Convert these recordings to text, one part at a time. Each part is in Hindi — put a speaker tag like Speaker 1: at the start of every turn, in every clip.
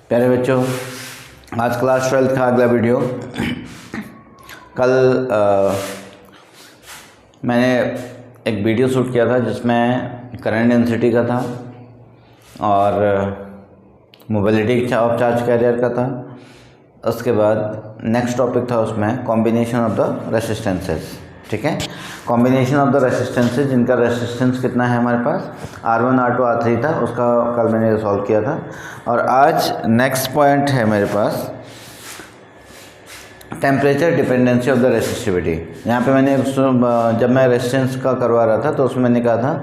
Speaker 1: प्यारे बच्चों, आज क्लास 12 का अगला वीडियो। कल मैंने एक वीडियो शूट किया था जिसमें करंट डेंसिटी का था और मोबिलिटी ऑफ चार्ज कैरियर का था। उसके बाद नेक्स्ट टॉपिक था उसमें कॉम्बिनेशन ऑफ द रेसिस्टेंसेस। ठीक है, कॉम्बिनेशन ऑफ द रेसिस्टेंसेस, जिनका रेसिस्टेंस कितना है हमारे पास, R1 R2 R3 था, उसका कल मैंने सॉल्व किया था। और आज नेक्स्ट पॉइंट है मेरे पास temperature dependency of the resistivity. यहाँ पे मैंने जब मैं रेजिस्टेंस का करवा रहा था तो उसमें मैंने कहा था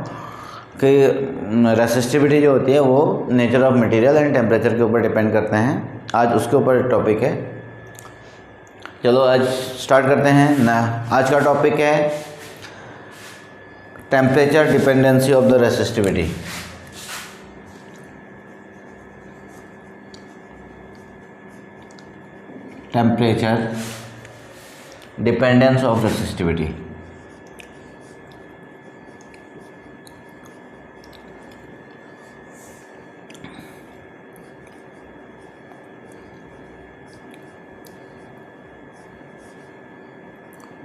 Speaker 1: कि रेसिस्टिविटी जो होती है वो nature of material and temperature के ऊपर डिपेंड करते हैं। आज उसके ऊपर टॉपिक है। चलो आज स्टार्ट करते हैं ना। आज का टॉपिक है temperature dependency of the resistivity. Temperature dependence of resistivity.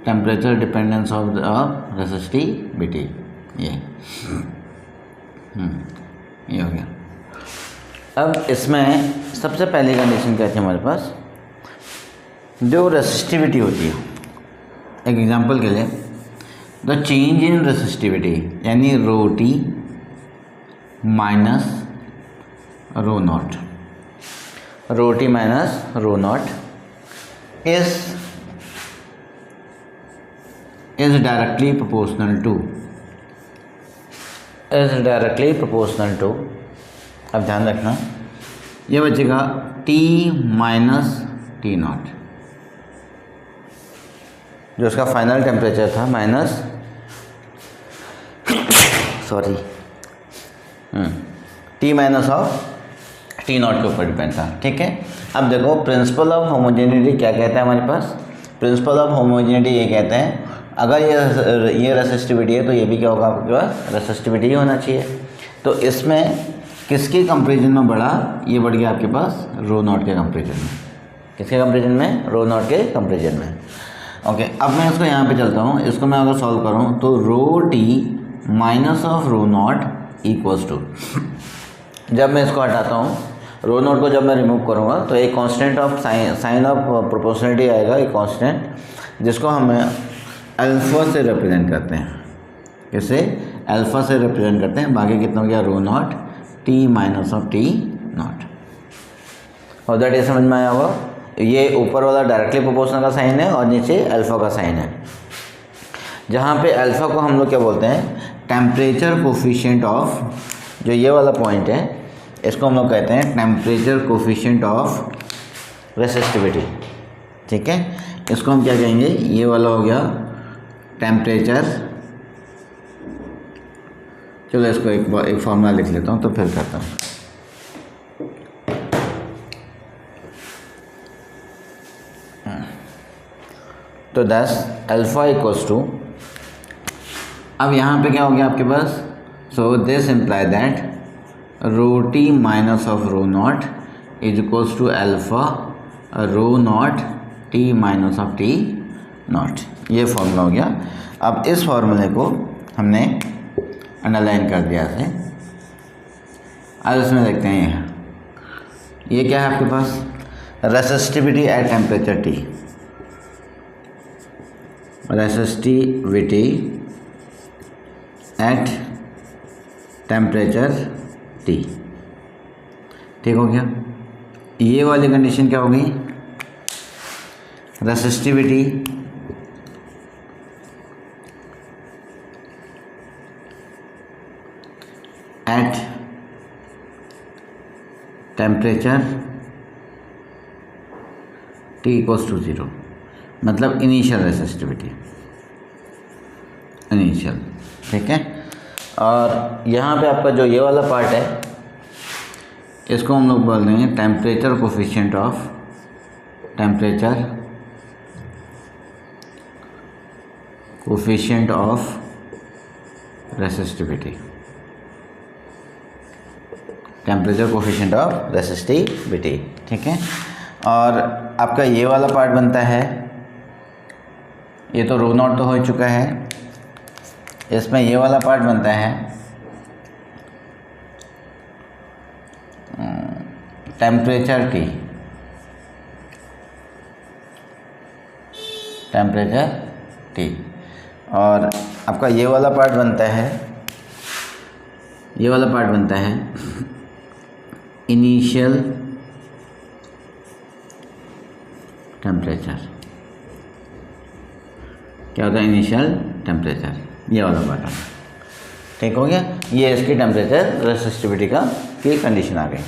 Speaker 1: Temperature dependence of the resistivity, ये हो गया। अब इसमें सबसे पहली कंडीशन क्या थी हमारे पास, जो रेसिस्टिविटी होती है। एक एग्जांपल के लिए, द चेंज इन रेसिस्टिविटी यानी रो T minus rho not, row T minus rho not is directly proportional to अब ध्यान रखना, ये बचेगा T माइनस टी नॉट, जो उसका फाइनल टेम्परेचर था, minus T minus of T not के ऊपर डिपेंड था। ठीक है, अब देखो प्रिंसिपल ऑफ होमोजेनिटी क्या कहता है हमारे पास। प्रिंसिपल ऑफ होमोजेनिटी ये कहते हैं, अगर ये रेसिस्टिविटी है तो ये भी क्या होगा, आपके पास रेसिस्टिविटी ही होना चाहिए। तो इसमें किसके कंपेरिजन में बढ़ा, ये बढ़ गया आपके पास रो नॉट के कंपेरिजन में। किसके कंपेरिजन में, रो नॉट के कंपेरिजन में। ओके, अब मैं इसको यहाँ पे चलता हूँ। इसको मैं अगर सॉल्व करूँ तो rho T minus of rho not equals to, जब मैं इसको हटाता हूँ, रो नॉट को जब मैं रिमूव करूँगा तो एक constant of sine of proportionality आएगा, एक कांस्टेंट जिसको हमें अल्फ़ा से रिप्रेजेंट करते हैं। किसे, अल्फ़ा से रिप्रेजेंट करते हैं। बाकी कितना हो गया, rho not T minus of T naught. और दैट ये समझ में आया होगा। ये ऊपर वाला डायरेक्टली प्रोपोर्शनल का साइन है और नीचे अल्फ़ा का साइन है। जहाँ पे अल्फ़ा को हम लोग क्या बोलते हैं, टेम्परेचर कोफिशिएंट ऑफ, जो ये वाला पॉइंट है इसको हम लोग कहते हैं टेम्परेचर कोफिशिएंट ऑफ रेसिस्टिविटी। ठीक है, इसको हम क्या कहेंगे, ये वाला हो गया टेम्परेचर। चलो इसको एक फॉर्मूला लिख लेता हूँ तो फिर करता हूँ। तो 10 अल्फ़ा इक्वल्स टू, अब यहाँ पे क्या हो गया आपके पास, so this imply that rho T minus of rho not is equals to alpha rho not T minus of T not. ये फॉर्मूला हो गया। अब इस फॉर्मूले को हमने अंडरलाइन कर दिया है। अब इसमें देखते हैं ये क्या है आपके पास, resistivity at temperature T, resistivity at temperature T. ठीक हो गया। ये वाली कंडीशन क्या होगी, resistivity at temperature T equals to 0, मतलब इनिशियल रेसिस्टिविटी, इनिशियल। ठीक है, और यहाँ पे आपका जो ये वाला पार्ट है इसको हम लोग बोल देंगे temperature coefficient of, temperature coefficient of resistivity, temperature coefficient of resistivity, ठीक है। और आपका ये वाला पार्ट बनता है, ये तो रो नॉट तो हो चुका है, इसमें ये वाला पार्ट बनता है टेम्परेचर T, टेम्परेचर T। और आपका ये वाला पार्ट बनता है, ये वाला पार्ट बनता है इनिशियल टेम्परेचर। क्या होता है? इनिशियल टेम्परेचर, ये वाला पार्ट। ठीक हो गया, ये इसकी टेम्परेचर रेसिस्टिविटी का की कंडीशन आ गई।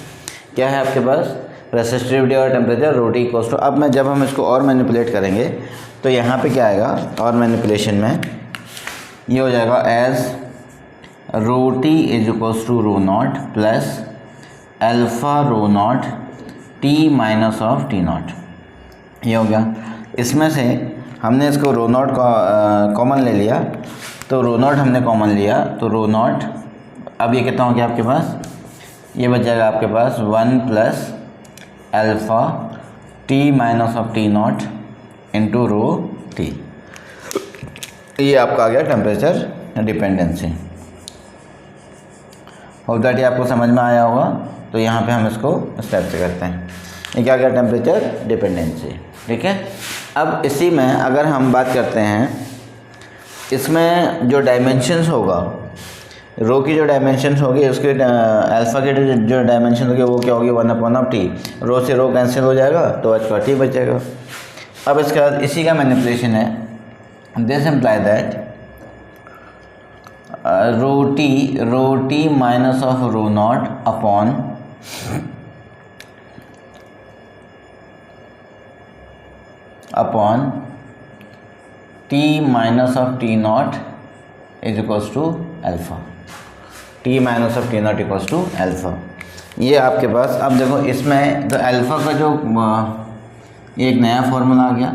Speaker 1: क्या है आपके पास? रेसिस्टिविटी और temperature rho T equals to, अब मैं जब हम इसको और मैनिपुलेट करेंगे तो यहाँ पे क्या आएगा और मैनिपुलेशन में ये हो जाएगा as rho T is equals to rho not plus alpha rho not T minus of T not. ये हो गया। इसमें से हमने इसको रो नॉट का कॉमन ले लिया, तो रो नॉट हमने कॉमन लिया तो रो नॉट, अब ये कितना हो गया आपके पास? ये बच जाएगा आपके पास 1 plus alpha T minus of T not into rho T. ये आपका आ गया टेम्परेचर डिपेंडेंसी। होप दैट ये आपको समझ में आया होगा। तो यहाँ पे हम इसको स्टेप से करते हैं। ये क्या गया? टेम्परेचर डिपेंडेंसी, ठीक है। अब इसी में अगर हम बात करते हैं, इसमें जो डायमेंशंस होगा, रो की जो डायमेंशंस होगी, उसके अल्फ़ा की जो डायमेंशन होगी वो क्या होगी? 1/t। रो से रो कैंसिल हो जाएगा तो h का t बचेगा। अब इसके बाद इसी का मैनिपुलेशन है, this imply that rho T minus of rho not upon T minus of T not is equals to alpha. T minus of T not equals to alpha. ये आपके पास, अब देखो इसमें तो अल्फ़ा का जो ये एक नया फार्मूला आ गया,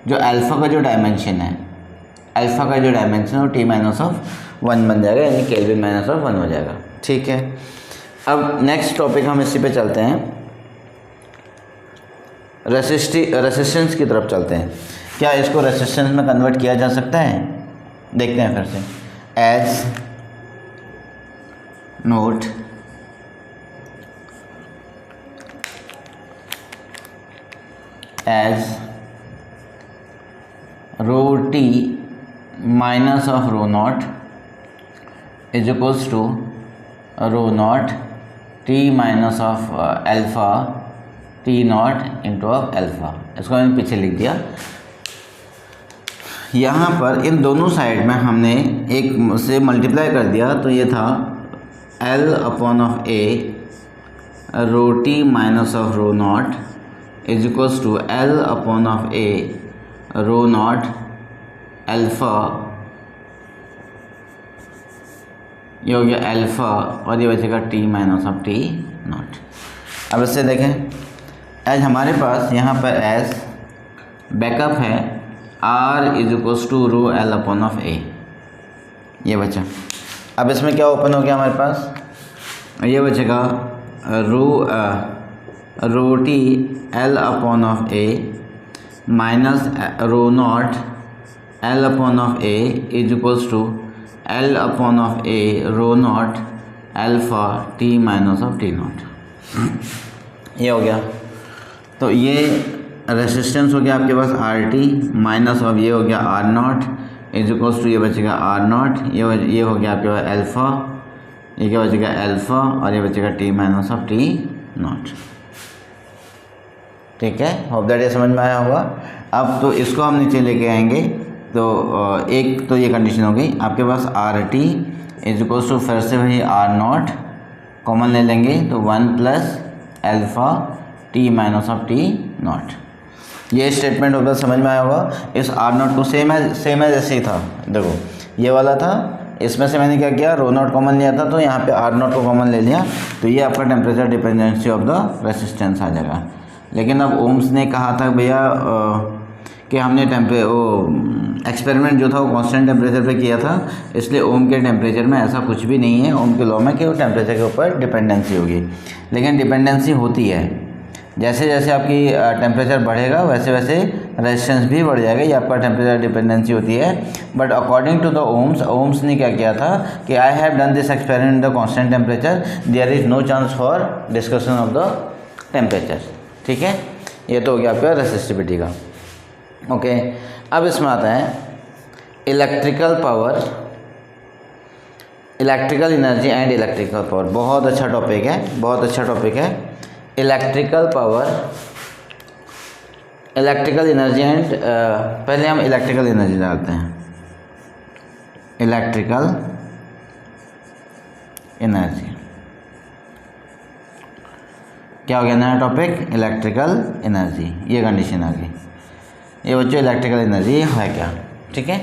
Speaker 1: जो अल्फ़ा का जो डायमेंशन है, अल्फ़ा का जो डायमेंशन है वो टी माइनस ऑफ 1 बन जाएगा, यानी केल्विन माइनस ऑफ 1 हो जाएगा, ठीक है। अब नेक्स्ट टॉपिक हम इसी पे चलते हैं, रेसिस्टेंस की तरफ चलते हैं। क्या इसको रेसिस्टेंस में कन्वर्ट किया जा सकता है? देखते हैं फिर से। As note as rho T minus of rho not is equals to rho not T minus of alpha T not into of alpha. इसको मैंने पीछे लिख दिया। यहाँ पर इन दोनों साइड में हमने एक से मल्टीप्लाई कर दिया, तो ये था L upon of A rho T minus of rho not is equals to L upon of A rho not alpha. ये हो गया अल्फ़ा और ये बचेगा T minus of T naught. अब इससे देखें, एज हमारे पास यहाँ पर एज बैकअप है R is equals to rho L upon of A, ये बचा। अब इसमें क्या ओपन हो गया हमारे पास? ये बचेगा rho T L upon of A minus rho not L upon of A is equals to L upon of A rho not alpha T minus of T not. ये हो गया। तो ये रेसिस्टेंस हो गया आपके पास आर टी माइनस ऑफ ये हो गया R not is equals to ये बचेगा आर नॉट, ये हो गया आपके पास अल्फ़ा, ये क्या बचेगा अल्फ़ा और ये बचेगा T minus of T not, ठीक है। होप दैट ये समझ में आया होगा। अब तो इसको हम नीचे लेके आएंगे, तो एक तो ये कंडीशन हो गई आपके पास R T is equals to, फिर से वही आर नॉट कॉमन ले लेंगे तो 1 plus alpha T minus of T not. ये स्टेटमेंट होगा, समझ में आया होगा। इस आर नॉट को सेम है जैसे ही था, देखो ये वाला था, इसमें से मैंने क्या किया, रो नॉट कॉमन लिया था तो यहाँ पे आर नॉट को कॉमन ले लिया, तो ये आपका temperature dependency of the resistance आ जाएगा। लेकिन अब ओम्स ने कहा था भैया कि हमने एक्सपेरिमेंट जो था वो कांस्टेंट टेम्परेचर पे किया था, इसलिए ओम के टेम्परेचर में ऐसा कुछ भी नहीं है ओम के लॉ में कि वो टेम्परेचर के ऊपर डिपेंडेंसी होगी। लेकिन डिपेंडेंसी होती है, जैसे जैसे आपकी टेम्परेचर बढ़ेगा वैसे वैसे रेजिस्टेंस भी बढ़ जाएगा, ये आपका टेम्परेचर डिपेंडेंसी होती है। But according to the Ohm's ने क्या किया था कि I have done this experiment the constant temperature, there is no chance for discussion of the temperature. ठीक है, ये तो हो गया आपका रेसिस्टिविटी का। ओके, अब इसमें आता है electrical power, electrical energy and electrical power. बहुत अच्छा टॉपिक है, बहुत अच्छा टॉपिक है। Electrical power, electrical energy and पहले हम इलेक्ट्रिकल एनर्जी डालते हैं। इलेक्ट्रिकल एनर्जी क्या हो गया नया टॉपिक? Electrical energy. ये कंडीशन आ गई। ये बच्चों इलेक्ट्रिकल एनर्जी है क्या? ठीक है,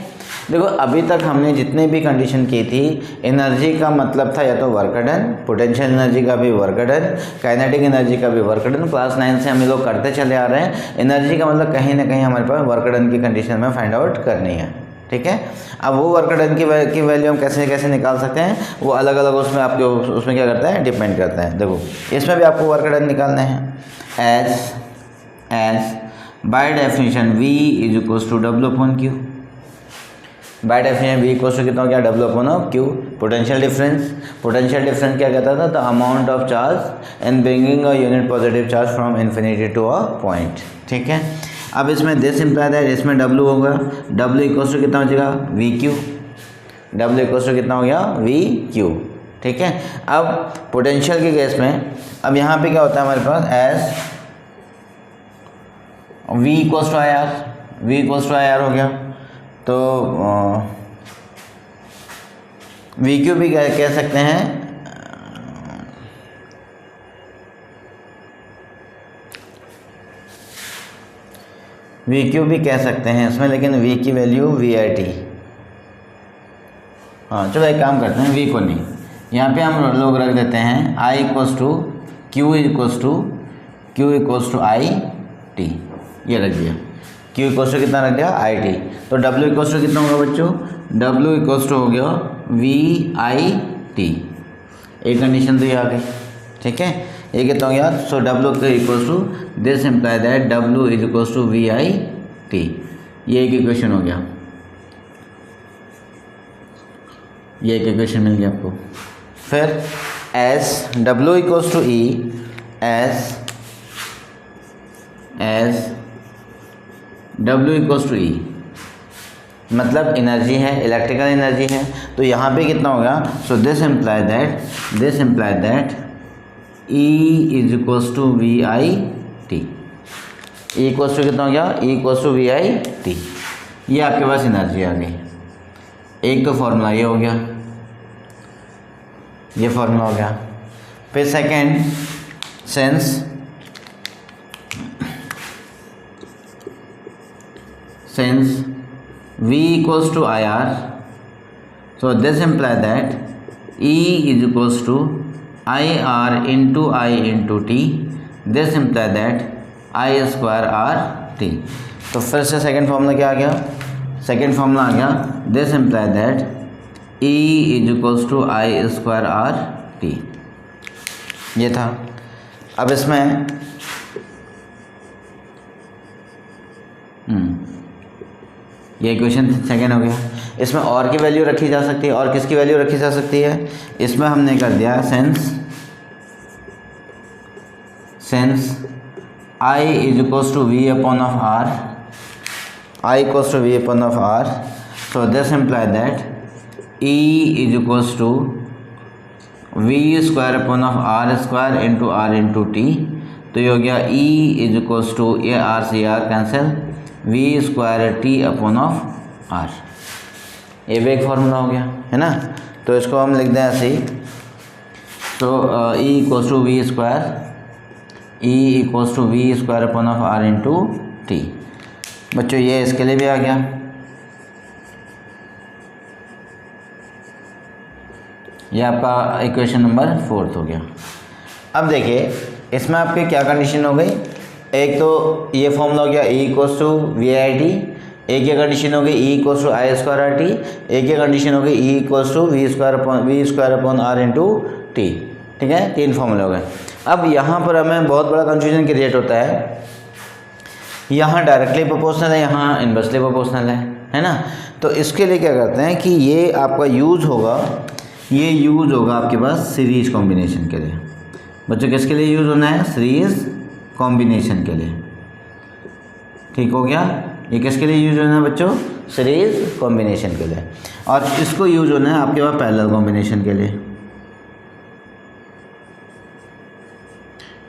Speaker 1: देखो अभी तक हमने जितने भी कंडीशन की थी, एनर्जी का मतलब था या तो वर्क डन, पोटेंशियल एनर्जी का भी वर्क डन, काइनेटिक एनर्जी का भी वर्क डन। क्लास 9 से हम लोग करते चले आ रहे हैं। एनर्जी का मतलब कहीं ना कहीं हमारे पास वर्क डन की कंडीशन में फाइंड आउट करनी है। ठीक है, अब वो वर्क डन की वैल्यू हम कैसे कैसे निकाल सकते हैं, वो अलग अलग उसमें आपके उसमें क्या करता है, डिपेंड करता है। देखो इसमें भी आपको वर्क डन निकालना है। As by definition V is equals to W upon Q। By definition V equals to कितना हो गया? W upon Q। Potential difference, potential difference क्या कहता था? The amount of charge in bringing a unit positive charge from infinity to a point. ठीक है, अब इसमें दिस इम्प्लाई दैट, इसमें W होगा, W इक्वल्स टू कितना हो जाएगा? VQ। W इक्वल्स टू कितना हो गया? VQ। ठीक है, अब पोटेंशियल के केस में अब यहाँ पे क्या होता है हमारे पास? As V equals to I R, V equals to I R हो गया, तो VQ भी कह सकते हैं, VQ भी कह सकते हैं इसमें, लेकिन V की वैल्यू VIT। हाँ चलो एक काम करते हैं, V को नहीं, यहाँ पे हम लोग रख देते हैं I equals to Q equals to IT। ये रख दिया, Q इक्वल्स टू कितना रख दिया? IT। तो W इक्वल्स टू कितना होगा बच्चों? W इक्वल्स टू हो गया VIT। एक कंडीशन तो ये आ गई। ठीक है, ये कितना हो गया? So W equals to this imply that W is equals to VIT। ये एक इक्वेशन हो गया, ये एक इक्वेशन मिल गया आपको। फिर as W equals to E, as W equals to E मतलब एनर्जी है, इलेक्ट्रिकल एनर्जी है, तो यहाँ पे कितना होगा? So this imply that E is equals to VIT। E equals to कितना हो गया? E equals to VIT। ये आपके पास एनर्जी आ गई। एक तो फॉर्मूला ये हो गया, ये फॉर्मूला हो गया। फिर second, since V equals to IR, so this imply that E is equals to IR into I into T। this imply that I square R T। तो फिर से सेकेंड फॉर्मूला क्या आ गया? सेकेंड फॉर्मूला आ गया this imply that E is equals to I square R T। ये था। अब इसमें ये इक्वेशन सेकेंड हो गया। इसमें और की वैल्यू रखी जा सकती है, और किसकी वैल्यू रखी जा सकती है? इसमें हमने कर दिया since I is equals to V upon of R, I equals to V upon of R। So this imply that E is equals to V square upon of R square into R into T। तो ये हो गया E इज इक्वल्स टू, ये R से R cancel, V square T upon of R। ये भी एक फार्मूला हो गया है ना, तो इसको हम लिख दें ऐसे ही। तो E equals to V square, E equals to V square upon of R into T। बच्चों ये इसके लिए भी आ गया। ये आपका इक्वेशन नंबर 4 हो गया। अब देखिए इसमें आपकी क्या कंडीशन हो गई? एक तो ये फॉर्मूला हो गया E equals to V I T, एक ये कंडीशन हो गई E equals to I square R T, एक ये कंडीशन हो गई E equals to V square upon R into T. ठीक है, 3 फॉर्मूले हो गए। अब यहाँ पर हमें बहुत बड़ा कंफ्यूजन क्रिएट होता है, यहाँ डायरेक्टली प्रोपोर्शनल है, यहाँ इनवर्सली प्रोपोर्शनल है ना। तो इसके लिए क्या करते हैं कि ये आपका यूज़ होगा, ये यूज़ होगा आपके पास सीरीज कॉम्बिनेशन के लिए। बच्चों किसके लिए यूज़ होना है? सीरीज कॉम्बिनेशन के लिए। ठीक हो गया, ये किसके लिए यूज़ होना है बच्चों? सीरीज कॉम्बिनेशन के लिए। और इसको यूज़ होना है आपके पास पैरेलल कॉम्बिनेशन के लिए।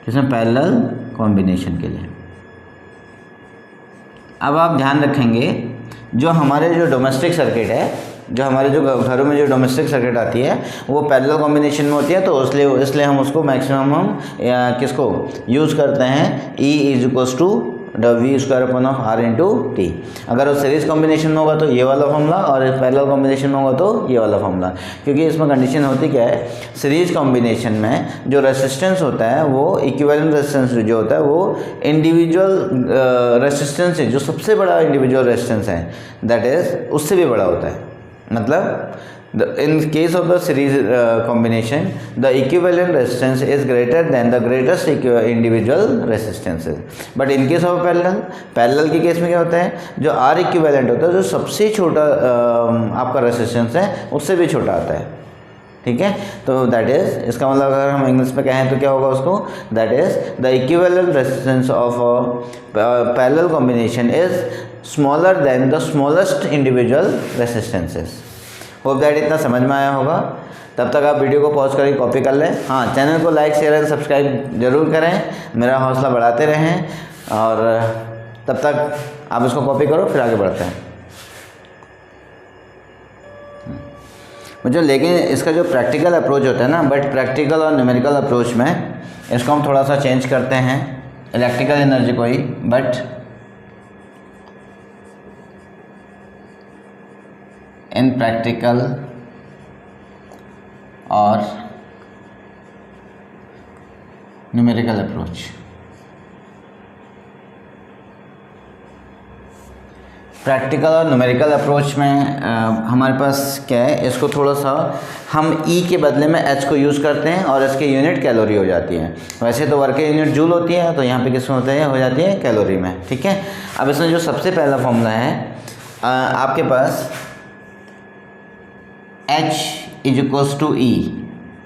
Speaker 1: किसमें? पैरेलल कॉम्बिनेशन के लिए। अब आप ध्यान रखेंगे, जो हमारे जो डोमेस्टिक सर्किट है, जो हमारे जो घरों में जो डोमेस्टिक सर्किट आती है वो पैरेलल कॉम्बिनेशन में होती है, तो इसलिए हम उसको मैक्सिमम हम किसको यूज़ करते हैं? E is equals to V square upon of R into T. अगर वो सीरीज कॉम्बिनेशन में होगा तो ये वाला फॉर्मूला, और पैरेलल कॉम्बिनेशन में होगा तो ये वाला फॉर्मूला। क्योंकि इसमें कंडीशन होती क्या है, सीरीज कॉम्बिनेशन में जो रेसिस्टेंस होता है वो इक्विवेलेंट रेसिस्टेंस जो होता है वो इंडिविजुअल रेसिस्टेंस है, जो सबसे बड़ा इंडिविजुअल रेसिस्टेंस है दैट इज उससे भी बड़ा होता है। मतलब in case of the series combination, the equivalent resistance is greater than the greatest individual resistances. But in case of parallel के केस में क्या होता है, जो R equivalent होता है, जो सबसे छोटा आपका रेसिस्टेंस है उससे भी छोटा आता है। ठीक है, तो दैट इज, इसका मतलब अगर हम इंग्लिश में कहें तो क्या होगा उसको, that is the equivalent resistance of parallel combination is smaller than the smallest individual resistances. Hope that इतना समझ में आया होगा। तब तक आप वीडियो को पॉज करके कॉपी कर लें। हाँ, चैनल को लाइक शेयर एंड सब्सक्राइब जरूर करें, मेरा हौसला बढ़ाते रहें। और तब तक आप इसको कॉपी करो, फिर आगे बढ़ते हैं मुझे। लेकिन इसका जो प्रैक्टिकल अप्रोच होता है ना, बट प्रैक्टिकल और न्यूमेरिकल अप्रोच में इसको हम थोड़ा सा चेंज करते हैं, इलेक्ट्रिकल एनर्जी को ही, बट इन प्रैक्टिकल और न्यूमेरिकल अप्रोच। प्रैक्टिकल और न्यूमेरिकल अप्रोच में हमारे पास क्या है, इसको थोड़ा सा हम E के बदले में H को यूज़ करते हैं और इसकी यूनिट कैलोरी हो जाती है। वैसे तो वर्क की यूनिट जूल होती है, तो यहाँ पे किस में होता है, हो जाती है कैलोरी में। ठीक है, अब इसमें जो सबसे पहला फॉर्मूला है आपके पास H is equals to E,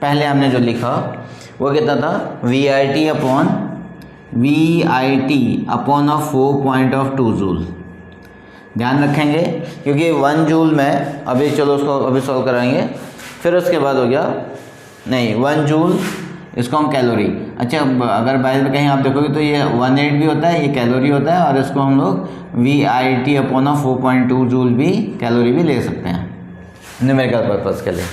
Speaker 1: पहले हमने जो लिखा वो कितना था, V I T upon of 4.2 joule. ध्यान रखेंगे क्योंकि 1 जूल में अभी, चलो उसको अभी सॉल्व कराएंगे, फिर उसके बाद हो गया नहीं 1 जूल, इसको हम कैलोरी। अच्छा, अगर बाइज में कहीं आप देखोगे तो ये 1.8 भी होता है, ये कैलोरी होता है, और इसको हम लोग V I T upon of 4.2 joule भी कैलोरी भी ले सकते हैं न्यूमेरिकल पर्पज़ के लिए।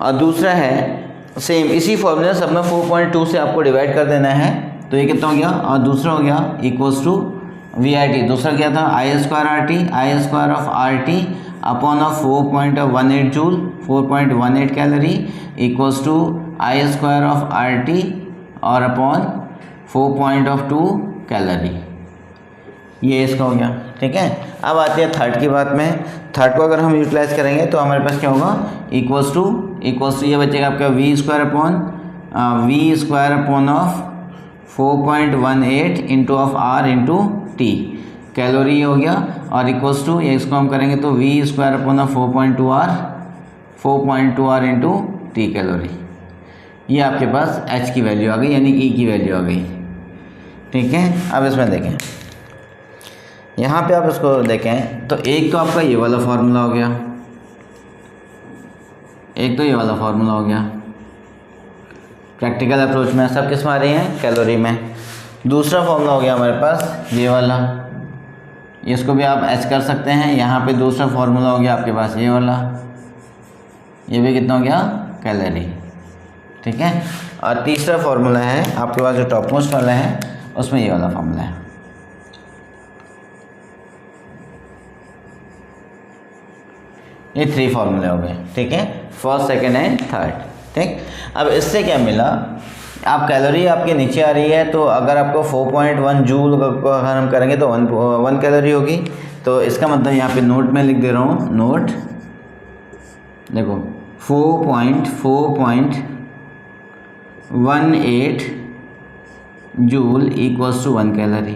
Speaker 1: और दूसरा है सेम इसी फॉर्मूले सब में 4.2 से आपको डिवाइड कर देना है, तो ये कितना हो गया, और दूसरा हो गया equals to V I T. दूसरा क्या था, I square of R T upon of 4.18 joule, 4.18 calorie equals to I square of R T और अपॉन 4.2 कैलोरी। ये इसका हो गया। ठीक है, अब आती है थर्ड की बात में। थर्ड को अगर हम यूटिलाइज करेंगे तो हमारे पास क्या होगा, इक्वल्स टू ये बचेगा आपका V square upon of 4.18 into of R into T, calorie हो गया, और इक्वल्स टू ये इसको हम करेंगे तो V square upon of 4.2 R into T calorie. ये आपके पास H की वैल्यू आ गई, यानी E की वैल्यू आ गई। ठीक है, अब इसमें देखें, यहाँ पे आप इसको देखें तो एक तो आपका ये वाला फार्मूला हो गया, एक तो ये वाला फार्मूला हो गया प्रैक्टिकल अप्रोच में, सब किस में आ रही हैं, कैलोरी में। दूसरा फार्मूला हो गया हमारे पास ये वाला, इसको भी आप H कर सकते हैं। यहाँ पे दूसरा फार्मूला हो गया आपके पास ये वाला, ये भी कितना हो गया, कैलोरी। ठीक है, और तीसरा फार्मूला है आपके पास जो टॉप मोस्ट वाला है, उसमें ये वाला फार्मूला है। ये 3 फार्मूले हो गए। ठीक है, फर्स्ट, सेकंड एंड थर्ड। ठीक, अब इससे क्या मिला, आप कैलोरी आपके नीचे आ रही है, तो अगर आपको 4.1 जूल को अगर हम करेंगे तो 1 कैलोरी होगी। तो इसका मतलब यहाँ पे नोट में लिख दे रहा हूँ, नोट देखो 4.18 जूल इक्वल्स टू 1 कैलोरी।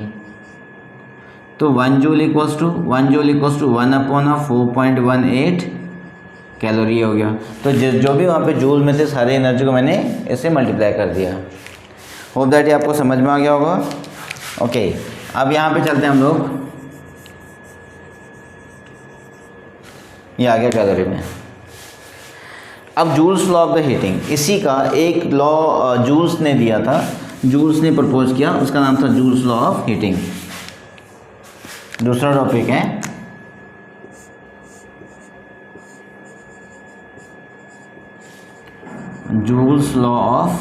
Speaker 1: तो 1 जूल इक्वल्स टू 1/4.18 कैलोरी हो गया। तो जो भी वहाँ पे जूल में थे सारी एनर्जी को मैंने इससे मल्टीप्लाई कर दिया। होप दैट ये आपको समझ में आ गया होगा। ओके, अब यहाँ पे चलते हैं हम लोग, ये आ गया कैलोरी में। अब joules law of the heating, इसी का एक लॉ जूल्स ने दिया था, जूल्स ने प्रपोज किया, उसका नाम था जूल्स लॉ ऑफ हीटिंग। दूसरा टॉपिक है Joule's law of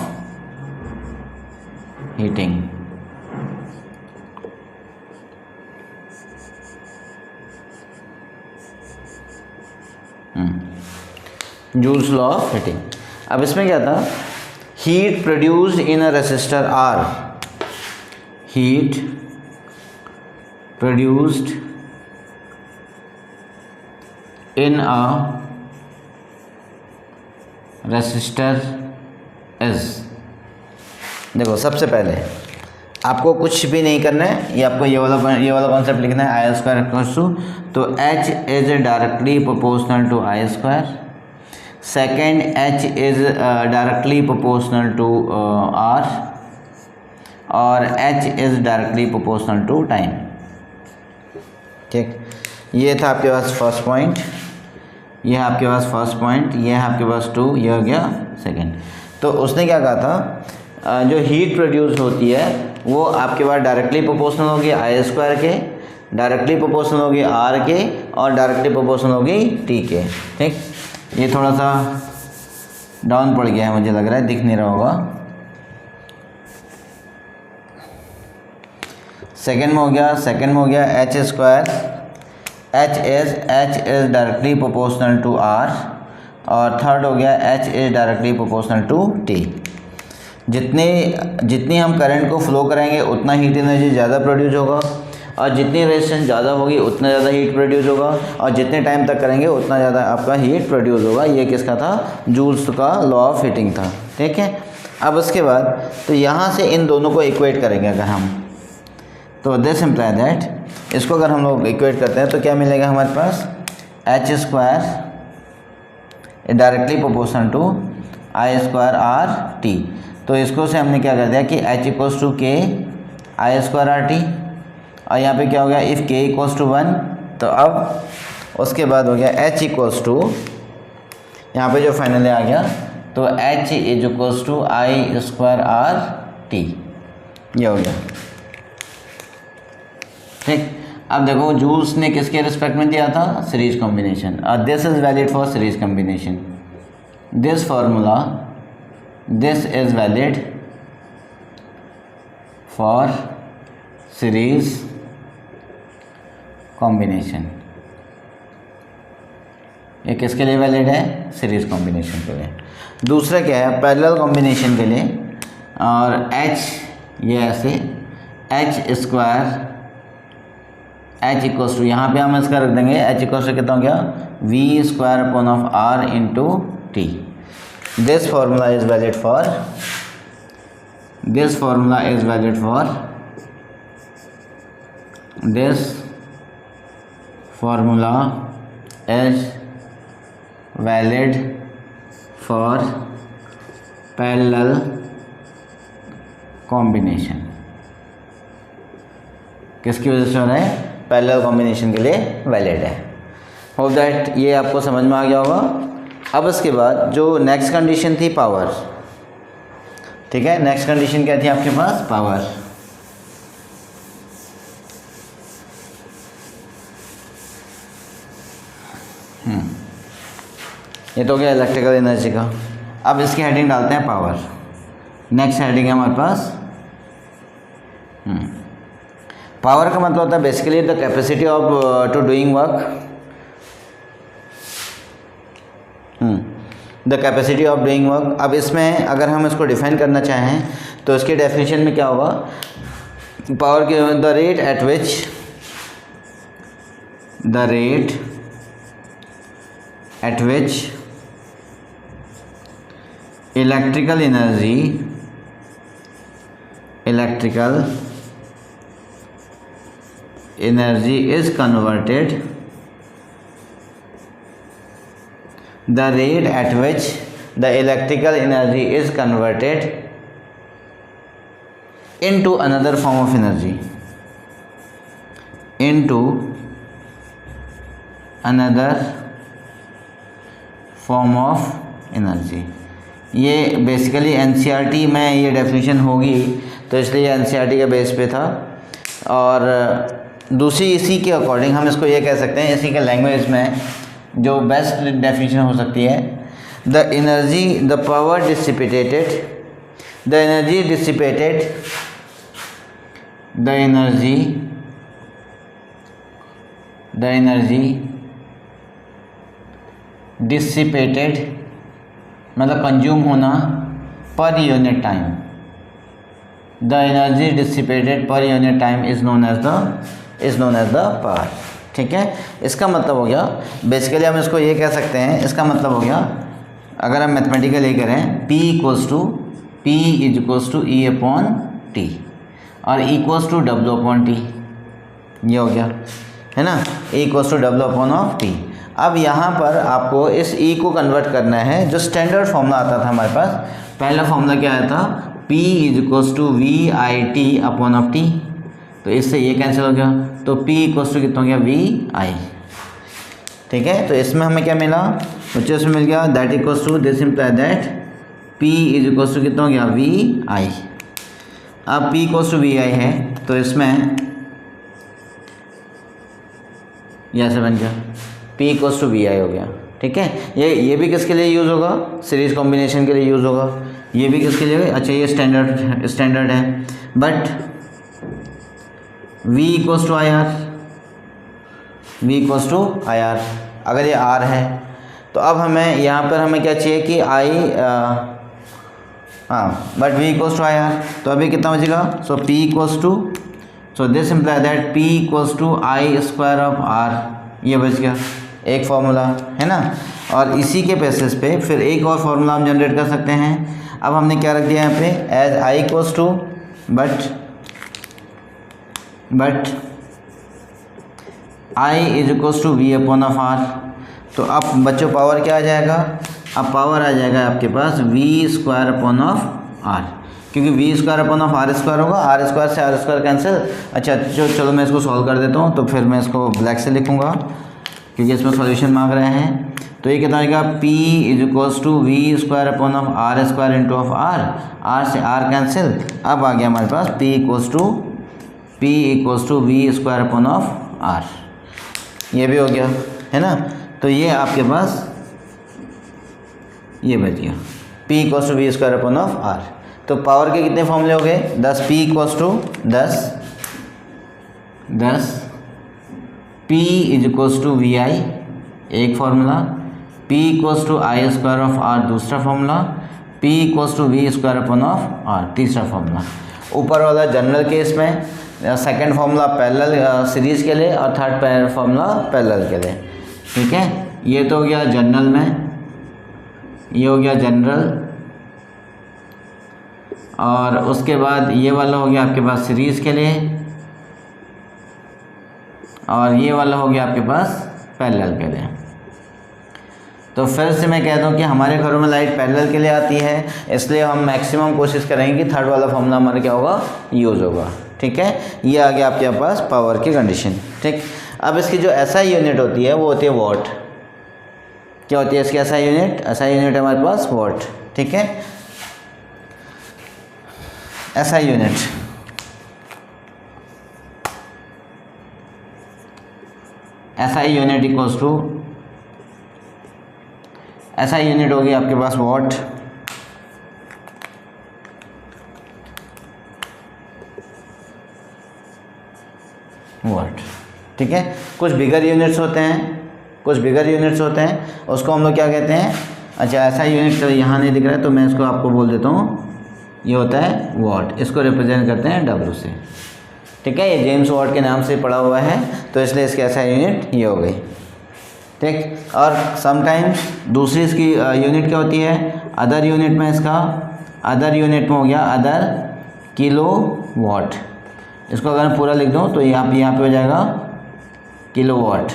Speaker 1: heating. Joule's law of heating. अब इसमें क्या था, heat produced in a resistor R, heat produced in a resistor is. देखो सबसे पहले आपको कुछ भी नहीं करना है, ये आपको ये वाला कॉन्सेप्ट लिखना है, आई स्क्वायर इक्वल्स टू, तो H is directly proportional to I square. Second, H is directly proportional to R, और H is directly proportional to time. ठीक, ये था आपके पास फर्स्ट पॉइंट, ये है आपके पास फर्स्ट पॉइंट, ये है आपके पास 2, ये हो गया सेकेंड। तो उसने क्या कहा था, जो हीट प्रोड्यूस होती है वो आपके पास डायरेक्टली प्रोपोर्शनल होगी आई स्क्वायर के, डायरेक्टली प्रोपोर्शनल होगी आर के, और डायरेक्टली प्रोपोर्शनल होगी टी के। ठीक, ये थोड़ा सा डाउन पड़ गया है, मुझे लग रहा है, दिख नहीं रहा होगा। सेकेंड में हो गया H square, H is directly proportional to R, और थर्ड हो गया H is directly proportional to T. जितनी हम करंट को फ्लो करेंगे उतना हीट एनर्जी ज़्यादा प्रोड्यूस होगा, और जितनी रेजिस्टेंस ज़्यादा होगी उतना ज़्यादा हीट प्रोड्यूस होगा, और जितने टाइम तक करेंगे उतना ज़्यादा आपका हीट प्रोड्यूस होगा। ये किसका था, जूल्स का लॉ ऑफ हीटिंग था। ठीक है, अब उसके बाद तो यहाँ से इन दोनों को इक्वेट करेंगे अगर हम, तो दिस इम्प्लाई दैट, इसको अगर हम लोग इक्वेट करते हैं तो क्या मिलेगा हमारे पास, H square directly proportional to I square R T. तो इसको से हमने क्या कर दिया कि एच इक्वल्स टू के आई स्क्वायर आर टी, और यहाँ पे क्या हो गया, इफ़ के इक्वल्स टू 1, तो अब उसके बाद हो गया एच इक्वल्स टू, यहाँ पे जो फाइनली आ गया, तो H is equals to I square R T, ये हो गया। ठीक, अब देखो जूल्स ने किसके रिस्पेक्ट में दिया था, सीरीज कॉम्बिनेशन, और this is valid for series combination. This formula, this is valid for series combination. ये किसके लिए वैलिड है, सीरीज कॉम्बिनेशन के लिए। दूसरा क्या है, पैरेलल कॉम्बिनेशन के लिए, और एच ये ऐसे H square, H equals to, यहाँ पे हम इसका रख देंगे एच इक्वल्स टू कितना हो गया, V square upon of R into T. This formula is valid for, this formula is valid for, this formula is valid for parallel combination. किसकी वजह से हो रहा है, पैरेलल कॉम्बिनेशन के लिए वैलिड है। होप दैट ये आपको समझ में आ गया होगा। अब इसके बाद जो नेक्स्ट कंडीशन थी पावर, ठीक है, नेक्स्ट कंडीशन क्या थी आपके पास, पावर। ये तो गया इलेक्ट्रिकल एनर्जी का। अब इसकी हेडिंग डालते हैं पावर। नेक्स्ट हेडिंग है हमारे पास पावर का मतलब होता है basically the capacity of to doing work. The capacity of doing work. अब इसमें अगर हम इसको डिफाइन करना चाहें तो इसके डेफिनेशन में क्या होगा, पावर के the rate at which electrical energy is converted, the rate at which the electrical energy is converted into another form of energy, into another form of energy। ये बेसिकली एनसीईआरटी में ये डेफिनेशन होगी, तो इसलिए एनसीईआरटी के बेस पे था। और दूसरी इसी के अकॉर्डिंग हम इसको ये कह सकते हैं, इसी के लैंग्वेज में जो बेस्ट डेफिनेशन हो सकती है, the power dissipated, the energy dissipated मतलब कंज्यूम होना per unit time, the energy dissipated per unit time is known as the power. ठीक है, इसका मतलब हो गया बेसिकली हम इसको ये कह सकते हैं, इसका मतलब हो गया अगर हम मैथमेटिकली करें P equals to E upon T और equals to W upon T, ये हो गया है ना, E equals to W upon of T. अब यहाँ पर आपको इस E को कन्वर्ट करना है, जो स्टैंडर्ड फॉर्मूला आता था हमारे पास, पहला फॉर्मूला क्या आया था, P equals to VIT upon of T, तो इससे ये कैंसिल हो गया, तो P इक्वल्स टू कितना हो गया VI। ठीक है, तो इसमें हमें क्या मिला, बच्चों इसमें मिल गया that equals to this imply that P equals to कितना हो गया VI। अब P इक्वल्स टू VI है तो इसमें यह ऐसे बन गया, P इक्वल्स टू VI हो गया। ठीक है, ये भी किसके लिए यूज़ होगा, सीरीज कॉम्बिनेशन के लिए यूज़ होगा, ये भी किसके लिए, अच्छा ये स्टैंडर्ड है, but V equals to I R, अगर ये R है तो अब हमें यहाँ पर हमें क्या चाहिए कि but V equals to I R, तो अभी कितना बचेगा, so P equals to, so this imply that P equals to I square of R, ये बच गया एक फार्मूला है ना। और इसी के बेसिस पे फिर एक और फार्मूला हम जनरेट कर सकते हैं। अब हमने क्या रख दिया यहाँ पे, as I equals to but I is equals to V upon of R, तो अब बच्चों पावर क्या आ जाएगा, अब पावर आ जाएगा आपके पास V square upon of R, क्योंकि V square upon of R square होगा, R स्क्वायर से R स्क्वायर कैंसिल। अच्छा चलो मैं इसको सॉल्व कर देता हूँ, तो फिर मैं इसको ब्लैक से लिखूँगा क्योंकि इसमें सॉल्यूशन मांग रहे हैं। तो ये कितना आएगा, P is equals to V square upon of R square into of R से R कैंसिल। अब आ गया हमारे पास P equals to V square upon of R, ये भी हो गया है ना। तो ये आपके पास ये बच गया P equals to V square upon of R। तो पावर के कितने फॉर्मूले हो गए, 10 P equals to 10 P is equals to VI एक formula, P equals to I square of R दूसरा formula, P equals to V square upon of R तीसरा फार्मूला। ऊपर वाला जनरल केस में, सेकंड फार्मूला पैरेलल सीरीज़ के लिए और थर्ड फार्मूला पैरेलल के लिए। ठीक है, ये तो हो गया जनरल में, ये हो गया जनरल, और उसके बाद ये वाला हो गया आपके पास सीरीज़ के लिए, और ये वाला हो गया आपके पास पैरेलल के लिए। तो फिर से मैं कहता हूँ कि हमारे घरों में लाइट पैरेलल के लिए आती है, इसलिए हम मैक्सिमम कोशिश करेंगे कि थर्ड वाला फॉर्मूला हमारा क्या होगा, यूज़ होगा। ठीक है, ये आ गया आपके पास पावर की कंडीशन। ठीक, अब इसकी जो एसआई यूनिट होती है वो होती है वॉट। क्या होती है इसकी एसआई यूनिट, एसआई यूनिट है हमारे पास वॉट। ठीक है, SI unit equals to, SI unit होगी आपके पास वॉट, ठीक है। कुछ बिगर यूनिट्स होते हैं, उसको हम लोग क्या कहते हैं, अच्छा ऐसा यूनिट यहाँ नहीं दिख रहा है तो मैं इसको आपको बोल देता हूँ, ये होता है वॉट, इसको रिप्रेजेंट करते हैं डब्ल्यू से। ठीक है, ये जेम्स वॉट के नाम से पड़ा हुआ है तो इसलिए इसकी ऐसा यूनिट ये हो गई। ठीक, और समटाइम्स दूसरी इसकी यूनिट क्या होती है, अदर यूनिट में इसका, अदर यूनिट में हो गया अदर किलो वाट। इसको अगर मैं पूरा लिख दूँ तो यहाँ पे हो जाएगा किलो वाट।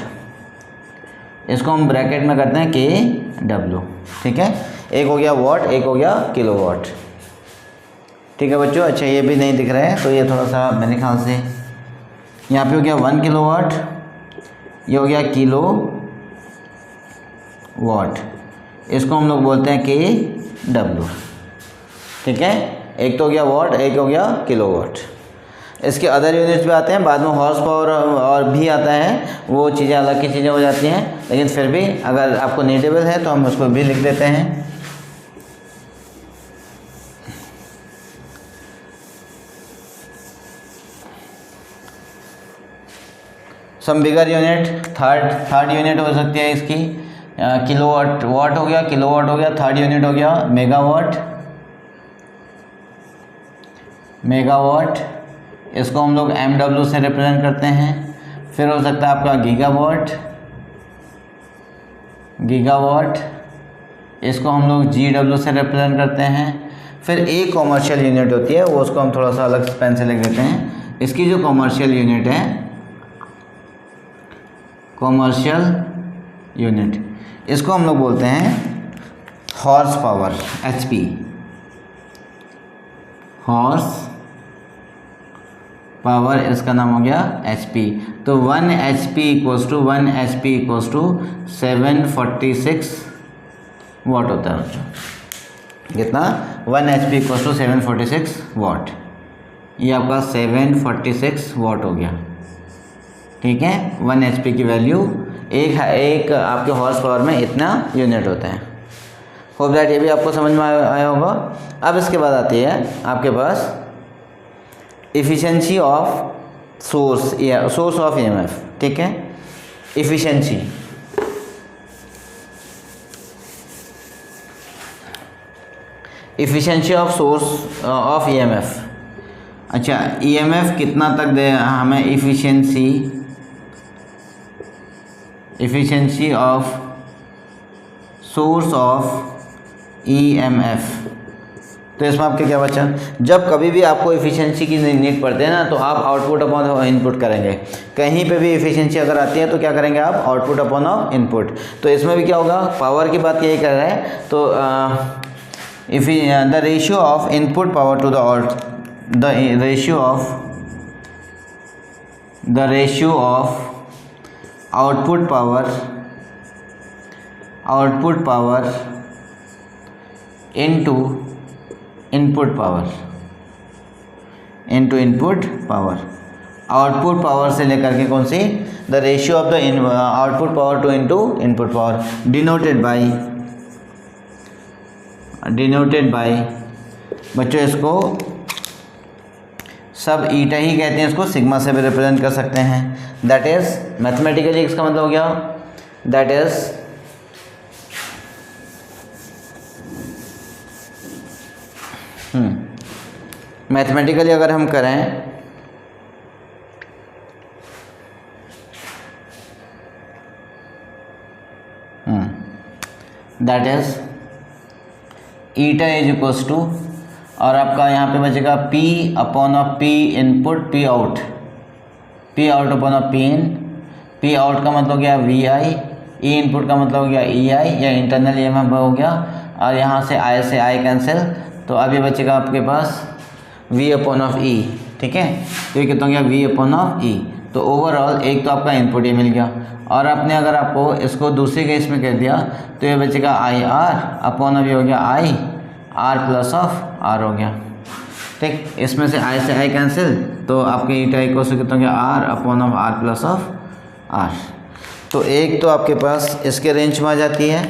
Speaker 1: इसको हम ब्रैकेट में करते हैं के डब्ल्यू। ठीक है, एक हो गया वाट, एक हो गया किलो वाट। ठीक है बच्चों, अच्छा ये भी नहीं दिख रहा है तो ये थोड़ा सा मेरे ख्याल से यहाँ पे हो गया 1 किलो वाट, ये हो गया किलो वाट, इसको हम लोग बोलते हैं के डब्ल्यू। ठीक है, एक तो हो गया वाट, एक हो गया किलो वाट। इसके अदर यूनिट्स भी आते हैं बाद में, हॉर्स पावर और भी आता है, वो चीज़ें अलग की चीज़ें हो जाती हैं, लेकिन फिर भी अगर आपको नीडेबल है तो हम उसको भी लिख देते हैं। सम बिगर यूनिट, थर्ड यूनिट हो सकती है इसकी किलो वाट हो गया, किलो वाट हो गया। थर्ड यूनिट हो गया मेगावाट, मेगावाट, इसको हम लोग MW से रिप्रेजेंट करते हैं। फिर हो सकता है आपका गीगावाट, गीगावाट, इसको हम लोग GW से रिप्रेजेंट करते हैं। फिर एक कॉमर्शियल यूनिट होती है, वो उसको हम थोड़ा सा अलग पेन से लिख देते हैं। इसकी जो कॉमर्शियल यूनिट है, कॉमर्शियल यूनिट, इसको हम लोग बोलते हैं horse power, HP, horse power, इसका नाम हो गया HP। तो 1 HP equals to 1 HP equals to 746 watt होता है बच्चों। कितना, 1 HP इक्वल्स टू 746 वाट। ये आपका 746 वाट हो गया। ठीक है, 1 HP की वैल्यू एक आपके हॉर्स पावर में इतना यूनिट होता है। होप दैट ये भी आपको समझ में आया होगा। अब इसके बाद आती है आपके पास efficiency of source of EMF। ठीक है, efficiency, efficiency of source of EMF। अच्छा, EMF कितना तक दे हमें, efficiency of source of EMF। तो इसमें आपके क्या बचा, जब कभी भी आपको इफ़िशेंसी की नीड पड़ती है ना तो आप आउटपुट अपॉन इनपुट करेंगे। कहीं पे भी इफ़िशेंसी अगर आती है तो क्या करेंगे आप, आउटपुट अपॉन ऑफ इनपुट। तो इसमें भी क्या होगा, पावर की बात यही कर रहा है। तो the ratio of input power to the ratio of output power into input power, output power से लेकर के कौन सी, the ratio of the output power to into input power, denoted by बच्चों, इसको सब ईटा ही कहते हैं, इसको सिग्मा से भी रिप्रेजेंट कर सकते हैं। दैट इज मैथमेटिकली इसका मतलब हो गया, दैट इज मैथमेटिकली अगर हम करें that is eta is equals to, और आपका यहाँ पे बचेगा P upon of P input, P out upon of P in. P out का मतलब हो गया VI, E इनपुट का मतलब हो गया EI या इंटरनल EMF हो गया, और यहाँ से I कैंसिल, तो अभी बचेगा आपके पास V अपॉन ऑफ E। ठीक है, तो ये कितना हो गया, V अपॉन ऑफ E। तो ओवरऑल एक तो आपका इनपुट ये मिल गया, और आपने अगर आपको इसको दूसरे केस में कर दिया तो ये बचेगा IR अपॉन ऑफ, ये हो गया R प्लस ऑफ R हो गया। ठीक, इसमें से I से I कैंसिल, तो आपके ईटा इक्वल से कितना हो गया, R upon of R plus of R। तो एक तो आपके पास इसके रेंज में आ जाती है,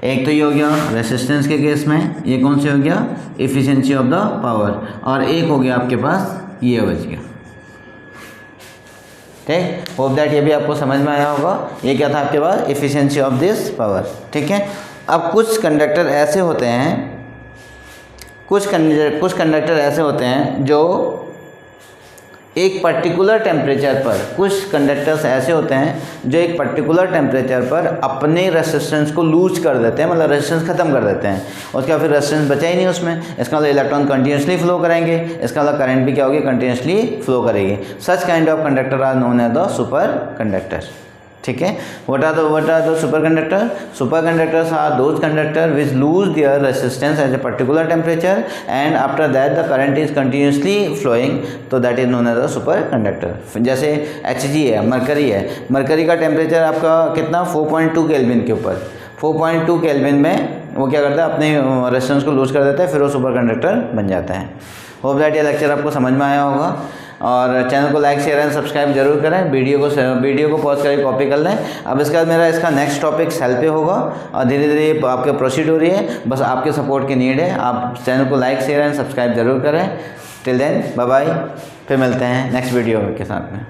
Speaker 1: एक तो ये हो गया रेसिस्टेंस के केस में, ये कौन से हो गया, इफ़िशेंसी ऑफ द पावर, और एक हो गया आपके पास ये बच गया। ठीक, होप दैट ये भी आपको समझ में आया होगा। ये क्या था आपके पास, इफ़िशेंसी ऑफ दिस पावर। ठीक है, अब कुछ कंडक्टर ऐसे होते हैं, कुछ कंडक्टर ऐसे होते हैं जो एक पर्टिकुलर टेम्परेचर पर, कुछ कंडक्टर्स ऐसे होते हैं जो एक पर्टिकुलर टेम्परेचर पर अपने रेसिस्टेंस को लूज कर देते हैं, मतलब रेसिस्टेंस ख़त्म कर देते हैं, उसके बाद फिर रेसिस्टेंस बचा ही नहीं उसमें। इसका मतलब इलेक्ट्रॉन कंटिन्यूसली फ्लो करेंगे, इसका मतलब करंट भी क्या होगी, कंटिन्यूसली फ्लो करेगी। Such kind of conductor are known as the superconductor. ठीक है, what are the superconductor? Superconductors are those conductor which lose their resistance at a particular temperature and after that the current is continuously flowing, तो that is known as a superconductor। जैसे Hg है, मरकरी है, मरकरी का टेम्परेचर आपका कितना 4.2 केल्विन के ऊपर, 4.2 केल्विन में वो क्या करता है, अपने रेजिस्टेंस को लूज कर देता है, फिर वो सुपरकंडक्टर बन जाता है। होप दैट ये लेक्चर आपको समझ में आया होगा और चैनल को लाइक शेयर एंड सब्सक्राइब जरूर करें। वीडियो को पॉज करके कॉपी कर लें। अब इसके बाद मेरा इसका नेक्स्ट टॉपिक सेल पे होगा और धीरे धीरे आपके प्रोसीड हो रही है, बस आपके सपोर्ट की नीड है। आप चैनल को लाइक शेयर एंड सब्सक्राइब जरूर करें। टिल देन बाय बाय, फिर मिलते हैं नेक्स्ट वीडियो के साथ में।